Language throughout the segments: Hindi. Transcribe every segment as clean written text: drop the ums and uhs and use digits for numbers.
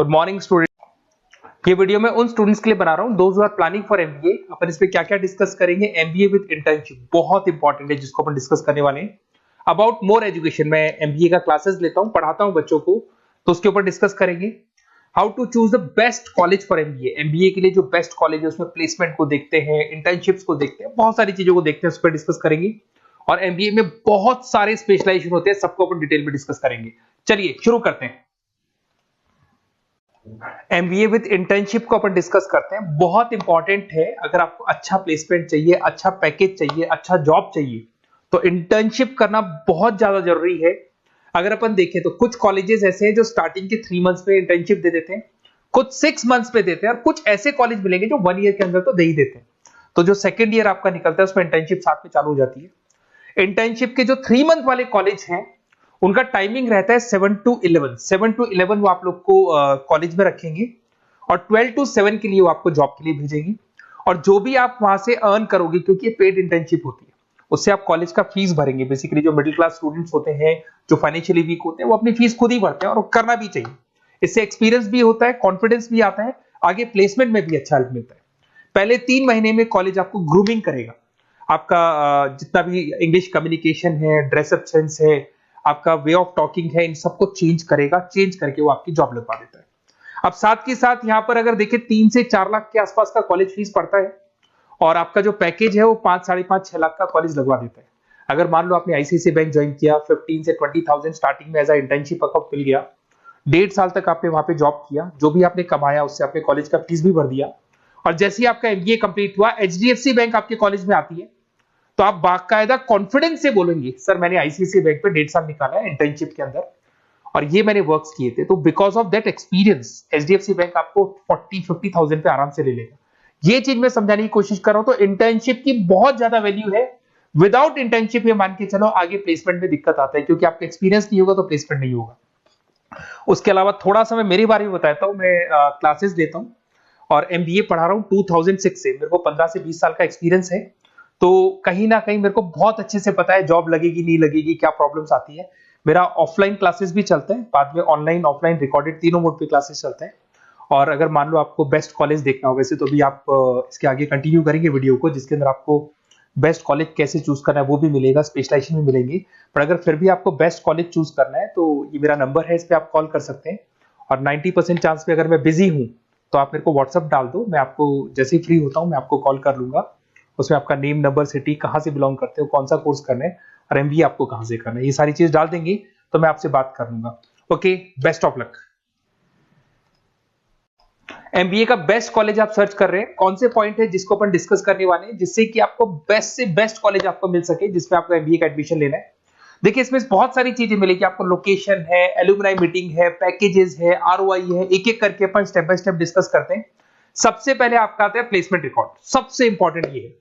Good morning student. ये वीडियो मैं उन स्टूडेंट्स के लिए बना रहा हूं those who are planning for MBA. अपन इस पे क्या क्या डिस्कस करेंगे। एमबीए विद इंटर्नशिप बहुत इंपॉर्टेंट है जिसको अपन डिस्कस करने वाले हैं। अबाउट मोर एजुकेशन, मैं एमबीए का क्लासेस लेता हूं, पढ़ाता हूं बच्चों को, तो उसके ऊपर डिस्कस करेंगे। How to choose the best college for MBA. MBA के लिए जो बेस्ट कॉलेज है उसमें प्लेसमेंट को देखते हैं, इंटर्नशिप्स को देखते हैं, बहुत सारी चीजों को देखते हैं, उस पर डिस्कस करेंगे। और एमबीए में बहुत सारे स्पेशलाइजेशन होते हैं, सबको अपन डिटेल में डिस्कस करेंगे। चलिए शुरू करते हैं। एमबीए विद इंटर्नशिप को अपन डिस्कस करते हैं। बहुत इंपॉर्टेंट है, अगर आपको अच्छा प्लेसमेंट चाहिए, अच्छा पैकेज चाहिए, अच्छा जॉब चाहिए, तो इंटर्नशिप करना बहुत ज्यादा जरूरी है। अगर अपन देखें तो कुछ कॉलेजेस ऐसे हैं जो स्टार्टिंग के 3 मंथ्स पे इंटर्नशिप दे देते हैं, कुछ 6 मंथ्स पे देते हैं, और कुछ ऐसे कॉलेज मिलेंगे जो 1 ईयर के अंदर तो दे ही देते हैं। तो जो सेकेंड ईयर आपका निकलता है उसमें इंटर्नशिप साथ में चालू हो जाती है। इंटर्नशिप के जो 3 मंथ वाले कॉलेज हैं उनका टाइमिंग रहता है 7 to 11। 7 to 11 वो आप लोग को कॉलेज में रखेंगे, और 12 to 7 के लिए वो आपको जॉब के लिए भेजेंगे। और जो भी आप वहां से अर्न करोगे, क्योंकि ये पेड इंटर्नशिप होती है, उससे आप कॉलेज का फीस भरेंगे। बेसिकली जो मिडिल क्लास स्टूडेंट्स होते हैं, जो फाइनेंशियली वीक होते हैं, वो अपनी फीस खुद ही भरते हैं, और करना भी चाहिए। इससे एक्सपीरियंस भी होता है, कॉन्फिडेंस भी आता है, आगे प्लेसमेंट में भी अच्छा हेल्प मिलता है। पहले 3 महीने में कॉलेज आपको ग्रूमिंग करेगा। आपका जितना भी इंग्लिश कम्युनिकेशन है, ड्रेसअप सेंस है, आपका वे ऑफ टॉकिंग है, इन सबको चेंज करेगा। चेंज करके वो आपकी जॉब लगवा देता है। अब साथ के साथ यहाँ पर अगर देखें 3 से 4 लाख के आसपास का कॉलेज फीस पड़ता है, और आपका जो पैकेज है वो 5, 5.5, 6 लाख का कॉलेज लगवा देता है। अगर मान लो आपने आईसीआईसीआई बैंक ज्वाइन किया, 15 से 20,000 स्टार्टिंग में एज अ इंटर्नशिप अकाउंट मिल गया, 1.5 साल तक आपने वहां पे जॉब किया, जो भी आपने कमाया उससे आपने कॉलेज का फीस भी भर दिया, और जैसे ही आपका एमबीए कंप्लीट हुआ, एचडीएफसी बैंक आपके कॉलेज में आती है, तो आप बाकायदा कॉन्फिडेंस से बोलेंगे, सर मैंने आईसीआईसीआई बैंक पे 1.5 साल निकाला है इंटर्नशिप के अंदर, और ये मैंने वर्क्स किए थे, तो because of that experience HDFC bank आपको 40-50,000 पे आराम से ले लेगा। ये चीज मैं समझाने की कोशिश कर रहा हूं। तो इंटर्नशिप की बहुत ज्यादा वैल्यू है। विदाउट इंटर्नशिप ये मान के चलो आगे प्लेसमेंट में दिक्कत आता है, क्योंकि आपका एक्सपीरियंस नहीं होगा तो प्लेसमेंट नहीं होगा। उसके अलावा थोड़ा सा मैं मेरे बारे में बताता हूँ। मैं क्लासेस देता हूँ और एमबीए पढ़ा रहा हूँ 2006 से। मेरे को 15 से 20 साल का एक्सपीरियंस है, तो कहीं ना कहीं मेरे को बहुत अच्छे से पता है जॉब लगेगी नहीं लगेगी, क्या प्रॉब्लम्स आती है। मेरा ऑफलाइन क्लासेस भी चलते हैं, बाद में ऑनलाइन ऑफलाइन रिकॉर्डेड तीनों मोड पे क्लासेस चलते हैं। और अगर मान लो आपको बेस्ट कॉलेज देखना हो, वैसे तो भी आप इसके आगे कंटिन्यू करेंगे वीडियो को, जिसके अंदर आपको बेस्ट कॉलेज कैसे चूज करना है वो भी मिलेगा, स्पेशलाइजेशन भी मिलेंगे। पर अगर फिर भी आपको बेस्ट कॉलेज चूज करना है तो ये मेरा नंबर है, इस पर आप कॉल कर सकते हैं। और 90% चांस पे अगर मैं बिजी हूँ तो आप मेरे को व्हाट्सअप डाल दो, मैं आपको जैसे ही फ्री होता हूँ मैं आपको कॉल कर लूंगा। उसमें आपका नेम, नंबर, सिटी, कहाँ से बिलोंग करते हो, कौन सा कोर्स करना है, और एमबीए आपको कहाँ से करना है, ये सारी चीज डाल देंगे तो मैं आपसे बात कर लूंगा। Okay, best of luck. MBA का बेस्ट कॉलेज आप सर्च कर रहे हैं, कौन से पॉइंट है जिसको अपन डिस्कस करने वाले हैं, जिससे कि आपको बेस्ट से बेस्ट कॉलेज आपको मिल सके जिसमें आपको एमबीए का एडमिशन लेना है। देखिए इसमें बहुत सारी चीजें मिलेगी आपको। लोकेशन है, एलुमनाई मीटिंग है, पैकेजेस है, आरओआई है, एक एक करके अपन स्टेप बाय स्टेप डिस्कस करते हैं। सबसे पहले आपका आता है प्लेसमेंट रिकॉर्ड। सबसे इंपॉर्टेंट ये है,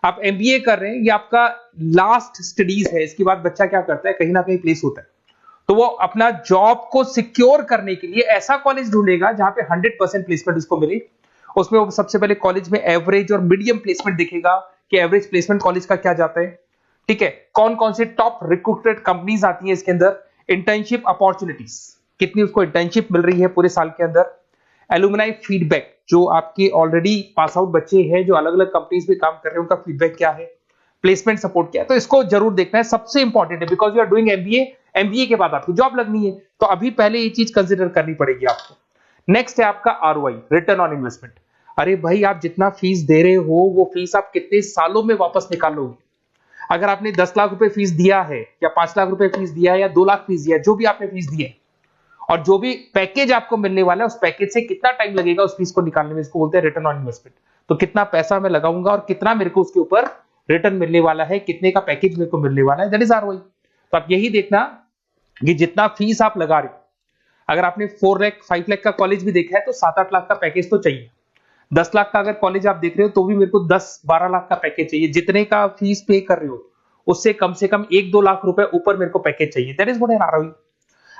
आप एमबीए कर रहे हैं, ये आपका लास्ट स्टडीज है। इसके बाद बच्चा क्या करता है, कहीं ना कहीं प्लेस होता है, तो वो अपना जॉब को सिक्योर करने के लिए ऐसा कॉलेज ढूंढेगा जहां पे 100% प्लेसमेंट उसको मिले। उसमें वो सबसे पहले कॉलेज में एवरेज और मीडियम प्लेसमेंट देखेगा कि एवरेज प्लेसमेंट कॉलेज का क्या जाता है, ठीक है। कौन कौन से टॉप रिक्रूटेड कंपनीज आती है इसके अंदर, इंटर्नशिप अपॉर्चुनिटीज, कितनी उसको इंटर्नशिप मिल रही है पूरे साल के अंदर, एलुमनाई फीडबैक, जो आपके ऑलरेडी पास आउट बच्चे हैं जो अलग अलग कंपनीज में काम कर रहे हैं उनका फीडबैक क्या है, प्लेसमेंट सपोर्ट क्या है। तो इसको जरूर देखना है, सबसे इंपॉर्टेंट है, because you are doing MBA. MBA के बाद आपकी जॉब लगनी है, तो अभी पहले ये चीज कंसिडर करनी पड़ेगी आपको। नेक्स्ट है आपका आरओआई, रिटर्न ऑन इन्वेस्टमेंट। अरे भाई, आप जितना फीस दे रहे हो वो फीस आप कितने सालों में वापस निकालोगे। अगर आपने 10 लाख रुपए फीस दिया है, या 5 लाख रुपए फीस दिया है, या 2 लाख फीस दिया है, जो भी आपने फीस दी है, और जो भी पैकेज आपको मिलने वाला है उस पैकेज से कितना टाइम लगेगा उस फीस को निकालने में, इसको बोलते हैं रिटर्न ऑन इन्वेस्टमेंट। तो कितना पैसा मैं लगाऊंगा और कितना मेरे को उसके ऊपर रिटर्न मिलने वाला है, कितने का पैकेज मेरे को मिलने वाला है, दैट इज आरओआई। तो आप यही देखना कि जितना फीस आप लगा रहे हो, अगर आपने 4 लाख 5 लाख का कॉलेज भी देखा है तो 7-8 लाख का पैकेज तो चाहिए। 10 लाख का अगर कॉलेज आप देख रहे हो तो भी मेरे को 10-12 लाख का पैकेज चाहिए। जितने का फीस पे कर रहे हो उससे कम से कम 1-2 लाख रुपए ऊपर मेरे को पैकेज चाहिए, that is what I am ROI.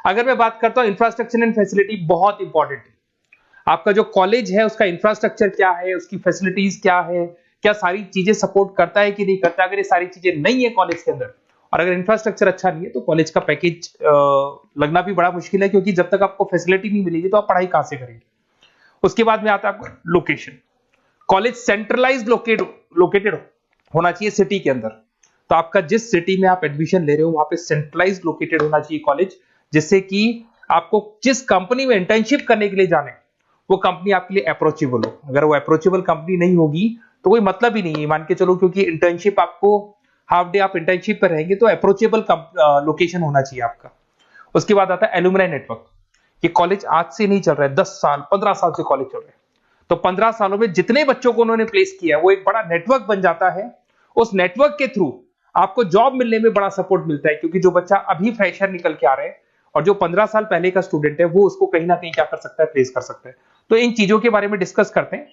अगर मैं बात करता हूं इंफ्रास्ट्रक्चर एंड फैसिलिटी, बहुत इंपॉर्टेंट है। आपका जो कॉलेज है उसका इंफ्रास्ट्रक्चर क्या है, उसकी फैसिलिटीज क्या है, क्या सारी चीजें सपोर्ट करता है कि नहीं करता। अगर ये सारी चीजें नहीं है कॉलेज के अंदर, और अगर इंफ्रास्ट्रक्चर अच्छा नहीं है तो कॉलेज का पैकेज लगना भी बड़ा मुश्किल है, क्योंकि जब तक आपको फैसिलिटी नहीं मिलेगी तो आप पढ़ाई कहां से करेंगे। उसके बाद में आता है आपका लोकेशन। कॉलेज सेंट्रलाइज्ड लोकेटेड होना चाहिए सिटी के अंदर। तो आपका जिस सिटी में आप एडमिशन ले रहे हो वहां पे सेंट्रलाइज्ड लोकेटेड होना चाहिए कॉलेज, जिससे कि आपको जिस कंपनी में इंटर्नशिप करने के लिए जाने वो कंपनी आपके लिए अप्रोचेबल हो। अगर वो अप्रोचेबल कंपनी नहीं होगी तो कोई मतलब ही नहीं है, मान के चलो, क्योंकि इंटर्नशिप आपको हाफ डे आप इंटर्नशिप पर रहेंगे तो अप्रोचेबल लोकेशन होना चाहिए आपका। उसके बाद आता है एलुमनाई नेटवर्क। ये कॉलेज आज से नहीं चल रहा है, 10 साल 15 साल से कॉलेज चल रहा है। तो 15 सालों में जितने बच्चों को उन्होंने प्लेस किया वो एक बड़ा नेटवर्क बन जाता है। उस नेटवर्क के थ्रू आपको जॉब मिलने में बड़ा सपोर्ट मिलता है, क्योंकि जो बच्चा अभी फ्रेशर निकल के आ रहे हैं और जो 15 साल पहले का स्टूडेंट है वो उसको कहीं ना कहीं क्या कर सकता है, प्लेस कर सकता है। तो इन चीजों के बारे में डिस्कस करते हैं।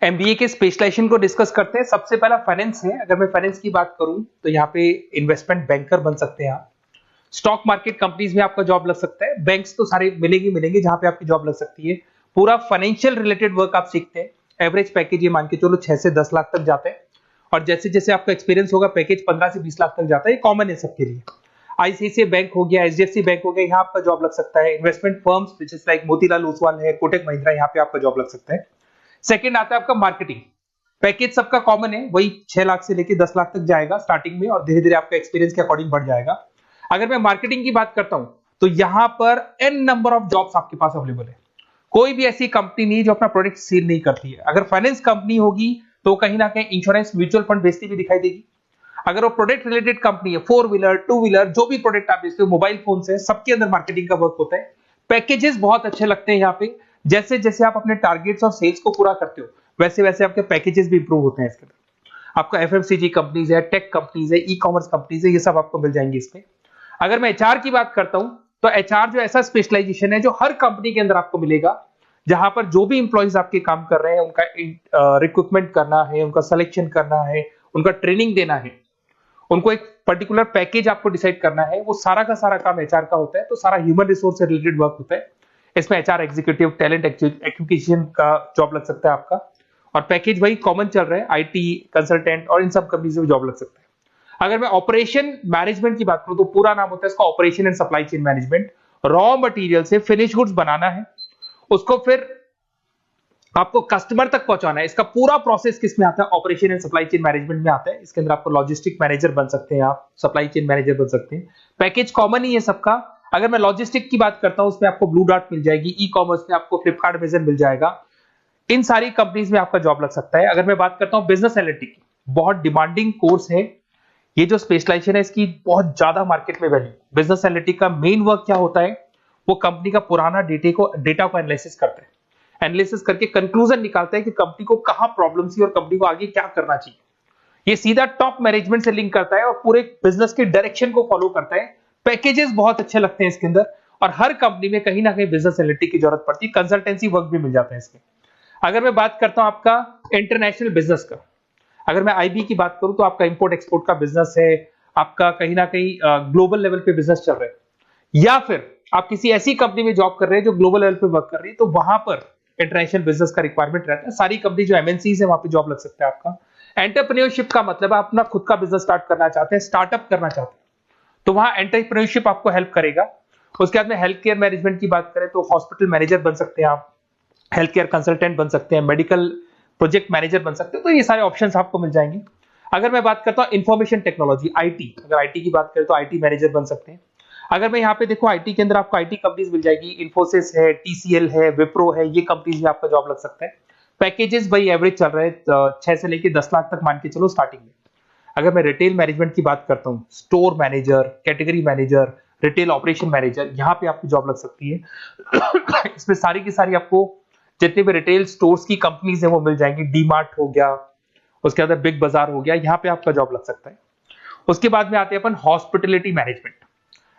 एमबीए के स्पेशलाइजेशन को डिस्कस करते हैं। सबसे पहला फाइनेंस है। अगर मैं फाइनेंस की बात करूं तो यहाँ पे इन्वेस्टमेंट बैंकर बन सकते हैं आप। स्टॉक मार्केट कंपनीज में आपका जॉब लग सकता है। बैंक्स तो सारे मिलेंगे जहां पे आपकी जॉब लग सकती है। पूरा फाइनेंशियल रिलेटेड वर्क आप सीखते हैं। एवरेज पैकेज ये मान के चलो 6 से 10 लाख तक जाते हैं, और जैसे जैसे आपका एक्सपीरियंस होगा पैकेज 15 से 20 लाख तक जाता है। ये कॉमन है सबके लिए। आईसीआईसीआई बैंक हो गया, एचडीएफसी बैंक हो गया, यहाँ आपका जॉब लग सकता है। Investment firms which is like Motilal Oswal है, कोटक महिंद्रा, यहाँ पे आपका जॉब लग सकता है। सेकंड आता है आपका मार्केटिंग। पैकेज सबका कॉमन है, वही 6 लाख से लेके 10 लाख तक जाएगा स्टार्टिंग में, और धीरे धीरे आपका एक्सपीरियंस के अकॉर्डिंग बढ़ जाएगा। अगर मैं मार्केटिंग की बात करता हूं तो यहां पर एन नंबर ऑफ जॉब्स आपके पास अवेलेबल है। कोई भी ऐसी कंपनी नहीं जो अपना प्रोडक्ट सेल नहीं करती है। अगर फाइनेंस कंपनी होगी तो कहीं ना कहीं इंश्योरेंस म्यूचुअल फंड बेचती भी दिखाई देगी। अगर वो प्रोडक्ट रिलेटेड कंपनी है, 4 व्हीलर 2 व्हीलर जो भी प्रोडक्ट आप बेचते हो, मोबाइल फोन से, सबके अंदर मार्केटिंग का वर्क होता है। पैकेजेस बहुत अच्छे लगते हैं यहाँ पे। जैसे जैसे आप अपने टारगेट्स और सेल्स को पूरा करते हो वैसे वैसे आपके पैकेजेस भी इंप्रूव होते हैं इसके अंदर। आपका एफएमसीजी कंपनीज है, टेक कंपनीज है, ई कॉमर्स कंपनीज है, ये सब आपको मिल जाएंगे इसमें। अगर मैं एचआर की बात करता हूं तो एचआर जो ऐसा स्पेशलाइजेशन है जो हर कंपनी के अंदर आपको मिलेगा, जहां पर जो भी इंप्लॉइज आपके काम कर रहे हैं उनका रिक्रूटमेंट करना है, उनका सिलेक्शन करना है, उनका ट्रेनिंग देना है, उनको एक पर्टिकुलर पैकेज आपको डिसाइड करना है, वो सारा का सारा काम एचआर का होता है। तो सारा ह्यूमन रिसोर्स से रिलेटेड वर्क होता है। इसमें एचआर एग्जीक्यूटिव, टैलेंट एक्विजिशन का जॉब लग सकता है आपका, और पैकेज वही कॉमन चल रहा है, आईटी कंसल्टेंट और इन सब कंपनीज में जॉब लग सकता है। अगर मैं ऑपरेशन मैनेजमेंट की बात करूं तो पूरा नाम होता है इसका operation and supply chain management. Raw material से फिनिश गुड्स बनाना है, उसको फिर आपको कस्टमर तक पहुंचाना है। इसका पूरा प्रोसेस किसमें आता है, operation and supply chain management में आता है। इसके अंदर आपको लॉजिस्टिक मैनेजर बन सकते हैं, आप सप्लाई चेन मैनेजर बन सकते हैं। पैकेज कॉमन ही है सबका। अगर मैं लॉजिस्टिक की बात करता हूं उसमें आपको ब्लू डॉट मिल जाएगी, ई कॉमर्स में आपको फ्लिपकार्ट, अमेज़न मिल जाएगा। इन सारी कंपनीज में आपका जॉब लग सकता है। अगर मैं बात करता हूं बिजनेस एनालिटिक, बहुत डिमांडिंग कोर्स है ये जो स्पेशलाइजेशन है, इसकी बहुत ज्यादा मार्केट में वैल्यू। बिजनेस एनालिटिक का मेन वर्क क्या होता है, वो कंपनी का पुराना डेटा को एनालिसिस करता है। एनालिसिस करके कंक्लूजन निकालता है कि कंपनी को कहां प्रॉब्लम थी और कंपनी को आगे क्या करना चाहिए। ये सीधा टॉप मैनेजमेंट से लिंक करता है और पूरे बिजनेस के डायरेक्शन को फॉलो करता है। पैकेजेस बहुत अच्छे लगते हैं इसके अंदर, और हर कंपनी में कहीं ना कहीं बिजनेस एनालिटिक की जरूरत पड़ती है। कंसल्टेंसी वर्क भी मिल जाता है इसमें। अगर मैं बात करता हूं आपका इंटरनेशनल बिजनेस का, अगर मैं आईबी की बात करूं तो आपका इंपोर्ट एक्सपोर्ट का बिजनेस है, आपका कहीं ना कहीं ग्लोबल लेवल पे बिजनेस चल रहा है, या फिर आप किसी ऐसी कंपनी में जॉब कर रहे हैं जो ग्लोबल लेवल पे वर्क कर रही है, तो वहां पर इंटरनेशनल बिजनेस का रिक्वायरमेंट रहता है। सारी कंपनी जो एमएनसीज है वहां पे जॉब लग सकता है आपका। एंटरप्रेन्योरशिप का मतलब आप अपना खुद का बिजनेस स्टार्ट करना चाहते हैं, स्टार्टअप करना चाहते हैं, तो वहां एंटरप्रेन्योरशिप आपको हेल्प करेगा। उसके बाद में हेल्थ केयर मैनेजमेंट की बात करें तो हॉस्पिटल मैनेजर बन सकते हैं आप, हेल्थ केयर कंसल्टेंट बन सकते हैं, मेडिकल प्रोजेक्ट मैनेजर बन सकते हैं। तो ये सारे ऑप्शंस आपको मिल जाएंगे। अगर मैं बात करता हूं इंफॉर्मेशन टेक्नोलॉजी, आईटी, अगर आईटी की बात करें तो आईटी मैनेजर बन सकते हैं। अगर मैं यहाँ पे देखो आईटी के अंदर आपको आईटी कंपनीज मिल जाएगी, इन्फोसिस है, टीसीएल है, विप्रो है, ये कंपनीज में आपका जॉब लग सकता है। पैकेजेस भाई एवरेज चल रहे हैं 6 से लेके 10 लाख तक मान के चलो स्टार्टिंग में। अगर मैं रिटेल मैनेजमेंट की बात करता हूँ, store manager, category manager, retail operation manager, यहाँ पे आपकी जॉब लग सकती है। इसमें सारी की सारी आपको जितने भी रिटेल स्टोर्स की कंपनीज है वो मिल जाएंगी। डीमार्ट हो गया, उसके बाद बिग बाजार हो गया, यहाँ पे आपका जॉब लग सकता है। उसके बाद में आते हैं अपन हॉस्पिटलिटी मैनेजमेंट।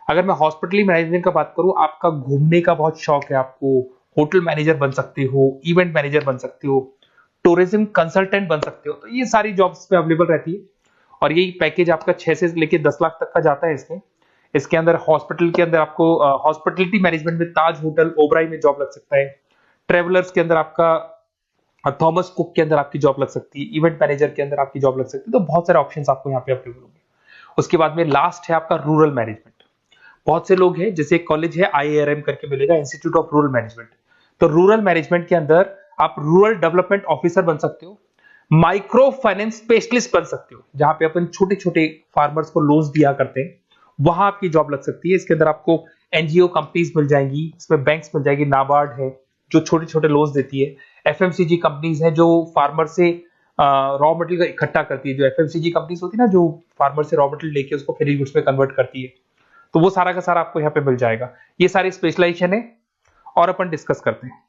अगर मैं हॉस्पिटलिटी मैनेजमेंट का बात करूं, आपका घूमने का बहुत शौक है, आपको होटल मैनेजर बन सकते हो, इवेंट मैनेजर बन सकते हो, टूरिज्म कंसल्टेंट बन सकते हो, तो ये सारी जॉब्स पे अवेलेबल रहती है। और यही पैकेज आपका 6 से लेके 10 लाख तक का जाता है इसमें। इसके अंदर हॉस्पिटल के अंदर आपको हॉस्पिटलिटी मैनेजमेंट में ताज होटल, ओबराई में जॉब लग सकता है। ट्रेवलर्स के अंदर आपका थॉमस कुक के अंदर आपकी जॉब लग सकती है। इवेंट मैनेजर के अंदर आपकी जॉब लग सकती है। तो बहुत सारे ऑप्शंस आपको यहाँ पे अवेलेबल होंगे। उसके बाद में लास्ट है आपका रूरल मैनेजमेंट। बहुत से लोग हैं, जैसे एक कॉलेज है IARM करके मिलेगा, इंस्टीट्यूट ऑफ रूरल मैनेजमेंट। तो रूरल मैनेजमेंट के अंदर आप रूरल डेवलपमेंट ऑफिसर बन सकते हो, माइक्रो फाइनेंस स्पेशलिस्ट बन सकते हो, जहां पे अपन छोटे छोटे फार्मर्स को लोन्स दिया करते हैं, वहां आपकी जॉब लग सकती है। इसके अंदर आपको एनजीओ कंपनीज मिल जाएंगी, इसमें बैंक्स मिल जाएगी, नाबार्ड है जो छोटे छोटे लोन्स देती है, एफएमसीजी कंपनीज है जो फार्मर से रॉ मटेरियल इकट्ठा करती है, जो एफएमसीजी कंपनीज होती है ना, जो फार्मर से रॉ मटेरियल लेके उसको फिर गुड्स में कन्वर्ट करती है, तो वो सारा का सारा आपको यहाँ पे मिल जाएगा। ये सारी स्पेशलाइजेशन है और अपन डिस्कस करते हैं।